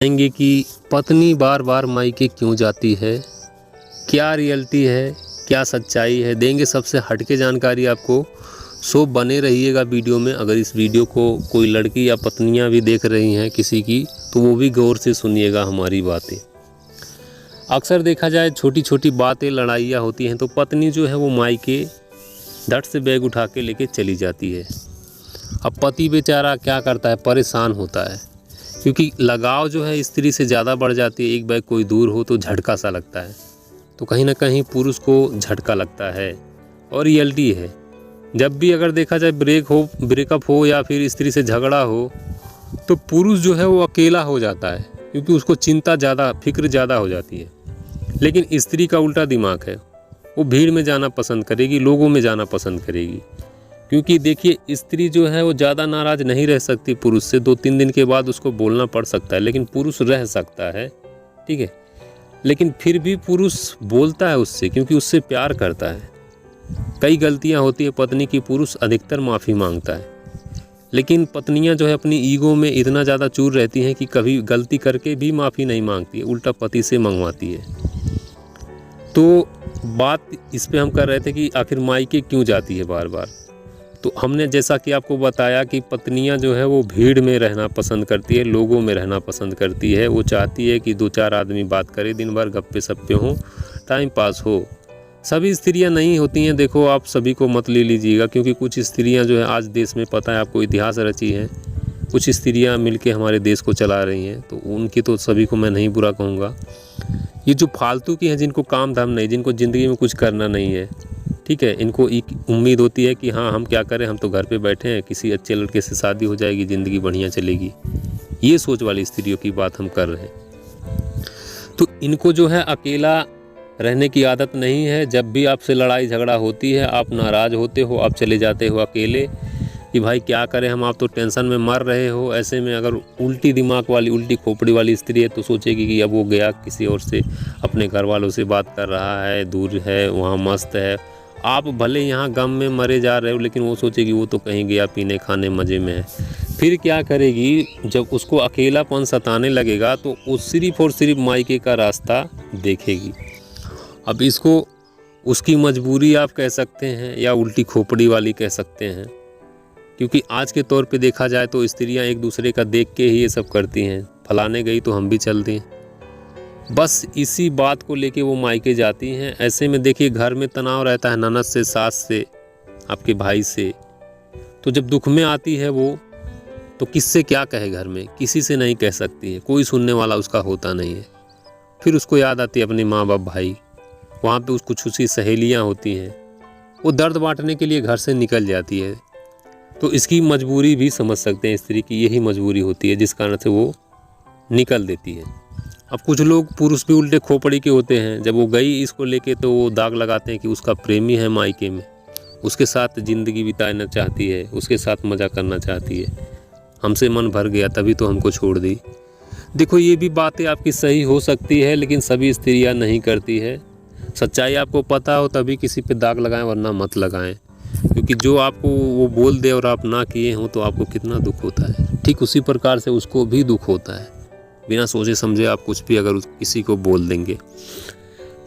जानेंगे कि पत्नी बार बार मायके क्यों जाती है, क्या रियलिटी है, क्या सच्चाई है। देंगे सबसे हटके जानकारी आपको। सो बने रहिएगा वीडियो में। अगर इस वीडियो को कोई लड़की या पत्नियां भी देख रही हैं किसी की, तो वो भी गौर से सुनिएगा हमारी बातें। अक्सर देखा जाए छोटी छोटी बातें लड़ाइयाँ होती हैं तो पत्नी जो है वो मायके धट से बैग उठा के लेके चली जाती है। अब पति बेचारा क्या करता है, परेशान होता है, क्योंकि लगाव जो है स्त्री से ज़्यादा बढ़ जाती है। एक बैग कोई दूर हो तो झटका सा लगता है, तो कहीं ना कहीं पुरुष को झटका लगता है। और रियलिटी है, जब भी अगर देखा जाए ब्रेकअप हो या फिर स्त्री से झगड़ा हो, तो पुरुष जो है वो अकेला हो जाता है, क्योंकि उसको चिंता ज़्यादा, फिक्र ज़्यादा हो जाती है। लेकिन स्त्री का उल्टा दिमाग है, वो भीड़ में जाना पसंद करेगी, लोगों में जाना पसंद करेगी। क्योंकि देखिए, स्त्री जो है वो ज़्यादा नाराज़ नहीं रह सकती पुरुष से। 2-3 दिन के बाद उसको बोलना पड़ सकता है, लेकिन पुरुष रह सकता है, ठीक है। लेकिन फिर भी पुरुष बोलता है उससे, क्योंकि उससे प्यार करता है। कई गलतियां होती है पत्नी की, पुरुष अधिकतर माफ़ी मांगता है। लेकिन पत्नियां जो है अपनी ईगो में इतना ज़्यादा चूर रहती हैं कि कभी गलती करके भी माफ़ी नहीं मांगती है, उल्टा पति से मंगवाती है। तो बात इस पे हम कर रहे थे कि आखिर मायके क्यों जाती है बार बार। तो हमने जैसा कि आपको बताया कि पत्नियां जो है वो भीड़ में रहना पसंद करती है, लोगों में रहना पसंद करती है। वो चाहती है कि 2-4 आदमी बात करे, दिन भर गप्पे सप्पे हों, टाइम पास हो। सभी स्त्रियां नहीं होती हैं, देखो आप सभी को मत ले लीजिएगा, क्योंकि कुछ स्त्रियां जो है आज देश में, पता है आपको, इतिहास रची हैं। कुछ स्त्रियाँ मिल के हमारे देश को चला रही हैं, तो उनकी तो सभी को मैं नहीं बुरा कहूँगा। ये जो फालतू की हैं, जिनको काम धाम नहीं, जिनको ज़िंदगी में कुछ करना नहीं है, ठीक है, इनको एक उम्मीद होती है कि हाँ हम क्या करें, हम तो घर पे बैठे हैं, किसी अच्छे लड़के से शादी हो जाएगी, ज़िंदगी बढ़िया चलेगी। ये सोच वाली स्त्रियों की बात हम कर रहे हैं। तो इनको जो है अकेला रहने की आदत नहीं है। जब भी आपसे लड़ाई झगड़ा होती है, आप नाराज़ होते हो, आप चले जाते हो अकेले कि भाई क्या करें हम, आप तो टेंशन में मर रहे हो। ऐसे में अगर उल्टी दिमाग वाली, उल्टी खोपड़ी वाली स्त्री है, तो सोचेगी कि अब वो गया किसी और से, अपने घर वालों से बात कर रहा है, दूर है, वहाँ मस्त है। आप भले यहाँ गम में मरे जा रहे हो, लेकिन वो सोचेगी वो तो कहीं गया पीने खाने मज़े में है। फिर क्या करेगी, जब उसको अकेलापन सताने लगेगा तो वो सिर्फ और सिर्फ मायके का रास्ता देखेगी। अब इसको उसकी मजबूरी आप कह सकते हैं, या उल्टी खोपड़ी वाली कह सकते हैं, क्योंकि आज के तौर पे देखा जाए तो स्त्रियां एक दूसरे का देख के ही ये सब करती हैं। फलाने गई तो हम भी चल दें, बस इसी बात को लेके वो मायके जाती हैं। ऐसे में देखिए, घर में तनाव रहता है, ननद से, सास से, आपके भाई से। तो जब दुख में आती है वो, तो किससे क्या कहे, घर में किसी से नहीं कह सकती है, कोई सुनने वाला उसका होता नहीं है। फिर उसको याद आती है अपने माँ बाप, भाई, वहाँ पे उसको कुछ उसकी सहेलियाँ होती हैं, वो दर्द बांटने के लिए घर से निकल जाती है। तो इसकी मजबूरी भी समझ सकते हैं, स्त्री की यही मजबूरी होती है जिस कारण से वो निकल देती है। अब कुछ लोग, पुरुष भी उल्टे खोपड़ी के होते हैं। जब वो गई इसको लेके, तो वो दाग लगाते हैं कि उसका प्रेमी है मायके में, उसके साथ ज़िंदगी बिताना चाहती है, उसके साथ मज़ा करना चाहती है, हमसे मन भर गया तभी तो हमको छोड़ दी। देखो, ये भी बातें आपकी सही हो सकती है, लेकिन सभी स्त्रियाँ नहीं करती है। सच्चाई आपको पता हो तभी किसी पे दाग लगाएं, वरना मत लगाएं। क्योंकि जो आपको वो बोल दे और आप ना किए हों, तो आपको कितना दुख होता है, ठीक उसी प्रकार से उसको भी दुख होता है। बिना सोचे समझे आप कुछ भी अगर किसी को बोल देंगे,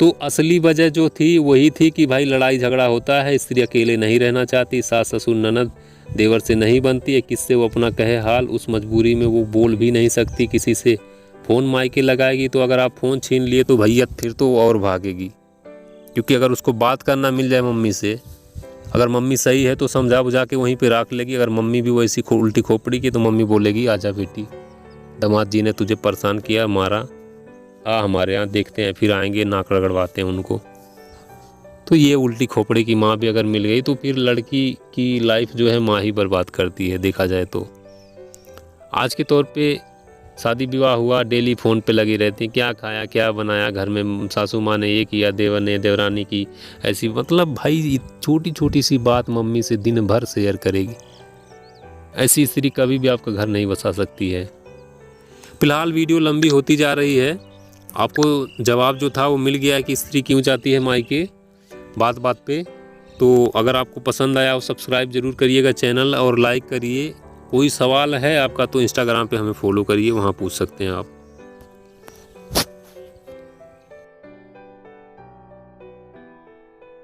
तो असली वजह जो थी वही थी कि भाई लड़ाई झगड़ा होता है, स्त्री अकेले नहीं रहना चाहती, सास ससुर ननद देवर से नहीं बनती है, किससे वो अपना कहे हाल। उस मजबूरी में वो बोल भी नहीं सकती किसी से। फ़ोन मायके लगाएगी, तो अगर आप फ़ोन छीन लिए तो भैया फिर तो और भागेगी। क्योंकि अगर उसको बात करना मिल जाए मम्मी से, अगर मम्मी सही है तो समझा बुझा के वहीं पे रख लेगी। अगर मम्मी भी वैसी उल्टी खोपड़ी की, तो मम्मी बोलेगी आजा बेटी, दामाद जी ने तुझे परेशान किया, मारा, आ हमारे यहाँ देखते हैं, फिर आएंगे, नाक रगड़वाते हैं उनको। तो ये उल्टी खोपड़ी की माँ भी अगर मिल गई, तो फिर लड़की की लाइफ जो है माँ ही बर्बाद करती है, देखा जाए तो। आज के तौर पे शादी विवाह हुआ, डेली फ़ोन पे लगी रहती हैं, क्या खाया, क्या बनाया, घर में सासू माँ ने ये किया, देवर ने, देवरानी की ऐसी, मतलब भाई छोटी छोटी सी बात मम्मी से दिन भर शेयर करेगी। ऐसी स्त्री कभी भी आपका घर नहीं बसा सकती है। फिलहाल वीडियो लंबी होती जा रही है, आपको जवाब जो था वो मिल गया है कि स्त्री क्यों जाती है मायके, बात बात पे। तो अगर आपको पसंद आया हो, सब्सक्राइब ज़रूर करिएगा चैनल, और लाइक करिए। कोई सवाल है आपका तो इंस्टाग्राम पे हमें फॉलो करिए, वहाँ पूछ सकते हैं आप।